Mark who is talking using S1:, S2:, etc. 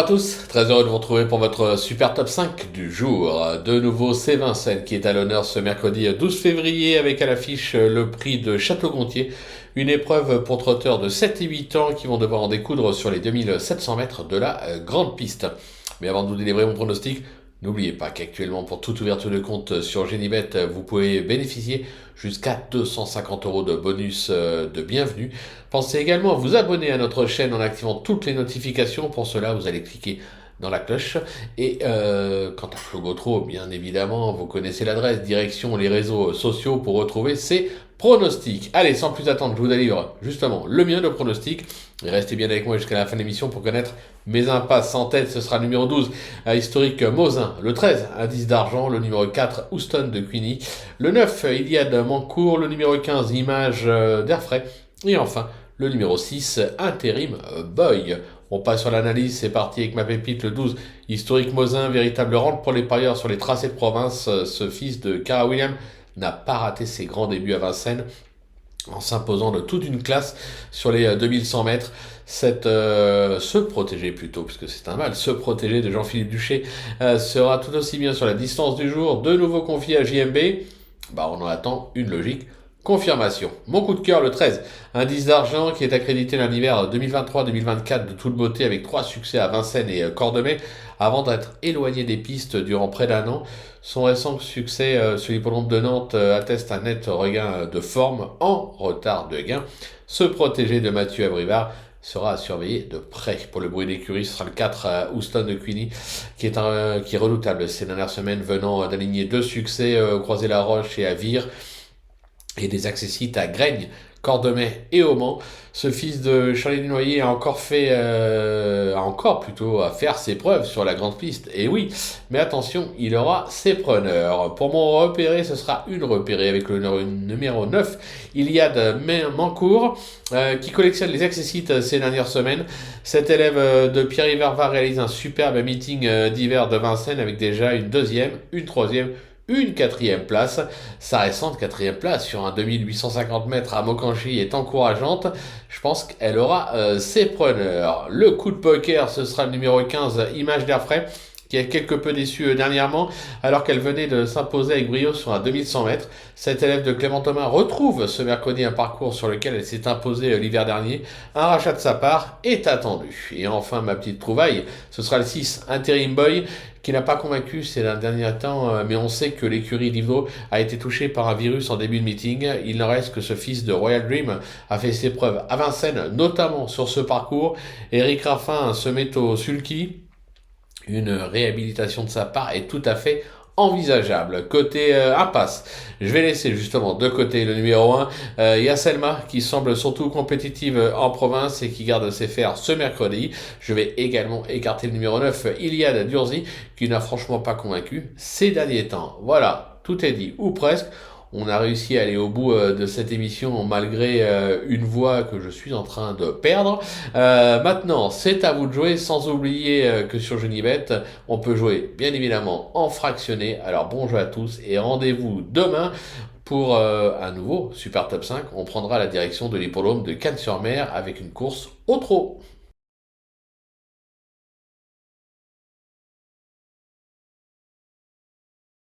S1: tous, très heureux de vous retrouver pour votre super top 5 du jour. De nouveau, c'est Vincennes qui est à l'honneur ce mercredi 12 février avec à l'affiche le prix de Château-Gontier, une épreuve pour trotteurs de 7 et 8 ans qui vont devoir en découdre sur les 2700 mètres de la grande piste. Mais avant de vous délivrer mon pronostic, n'oubliez pas qu'actuellement, pour toute ouverture de compte sur Genibet, vous pouvez bénéficier jusqu'à 250 € de bonus de bienvenue. Pensez également à vous abonner à notre chaîne en activant toutes les notifications. Pour cela, vous allez cliquer dans la cloche. Et quant à Flo Gautreau, bien évidemment, vous connaissez l'adresse, direction les réseaux sociaux pour retrouver ces pronostics. Allez, sans plus attendre, je vous délivre justement le mien de pronostic. Et restez bien avec moi jusqu'à la fin de l'émission pour connaître mes impasses. En tête, ce sera le numéro 12, historique Mosin. Le 13, indice d'argent. Le numéro 4, Houston de Queenie. Le 9, Iliade Mancourt. Le numéro 15, Image d'Airfray. Et enfin, le numéro 6, Intérim Boy. On passe sur l'analyse, c'est parti avec ma pépite, le 12, historique Mosin, véritable rente pour les parieurs sur les tracés de province. Ce fils de Cara William n'a pas raté ses grands débuts à Vincennes en s'imposant de toute une classe sur les 2100 mètres. Se protéger plutôt, puisque c'est un mal, se protéger de Jean-Philippe Duché sera tout aussi bien sur la distance du jour, de nouveau confié à JMB. On en attend une logique confirmation. Mon coup de cœur, le 13, indice d'argent qui est accrédité dans l'hiver 2023-2024 de toute beauté avec 3 succès à Vincennes et Cordemais avant d'être éloigné des pistes durant près d'un an. Son récent succès sur l'hippodrome de Nantes atteste un net regain de forme en retard de gain. Se protéger de Mathieu Abrivard sera à surveiller de près. Pour le bruit d'écurie, ce sera le 4 Houston de Queenie qui est redoutable ces dernières semaines, venant d'aligner 2 succès Croisé-la-Roche et à Vire, et des accessites à Graigne, Cordemais et au Mans. Ce fils de Charlie Desnoyers a encore à faire ses preuves sur la grande piste. Et oui, mais attention, il aura ses preneurs. Pour mon repéré, ce sera une repérée avec le numéro 9, Iliade Mancourt, qui collectionne les accessites ces dernières semaines. Cet élève de Pierre Verva réalise un superbe meeting d'hiver de Vincennes avec déjà une deuxième, une troisième, une quatrième place. Sa récente quatrième place sur un 2850 mètres à Mokanchy est encourageante. Je pense qu'elle aura ses preneurs. Le coup de poker, ce sera le numéro 15, Image d'Airfray, qui est quelque peu déçue dernièrement, alors qu'elle venait de s'imposer avec brio sur un 2100 mètres. Cette élève de Clément Thomas retrouve ce mercredi un parcours sur lequel elle s'est imposée l'hiver dernier. Un rachat de sa part est attendu. Et enfin, ma petite trouvaille, ce sera le 6, Interim Boy, qui n'a pas convaincu ces derniers temps, mais on sait que l'écurie Livno a été touchée par un virus en début de meeting. Il n'en reste que ce fils de Royal Dream a fait ses preuves à Vincennes, notamment sur ce parcours. Eric Raffin se met au sulky. Une réhabilitation de sa part est tout à fait envisageable. Côté impasse, je vais laisser justement de côté le numéro 1, Yasselma, qui semble surtout compétitive en province et qui garde ses fers ce mercredi. Je vais également écarter le numéro 9, Iliade Durzi, qui n'a franchement pas convaincu ces derniers temps. Voilà, tout est dit, ou presque. On a réussi à aller au bout de cette émission malgré une voix que je suis en train de perdre. Maintenant, c'est à vous de jouer, sans oublier que sur Genibet, on peut jouer bien évidemment en fractionné. Alors bon jeu à tous et rendez-vous demain pour un nouveau Super Top 5. On prendra la direction de l'hippodrome de Cannes-sur-Mer avec une course au trot.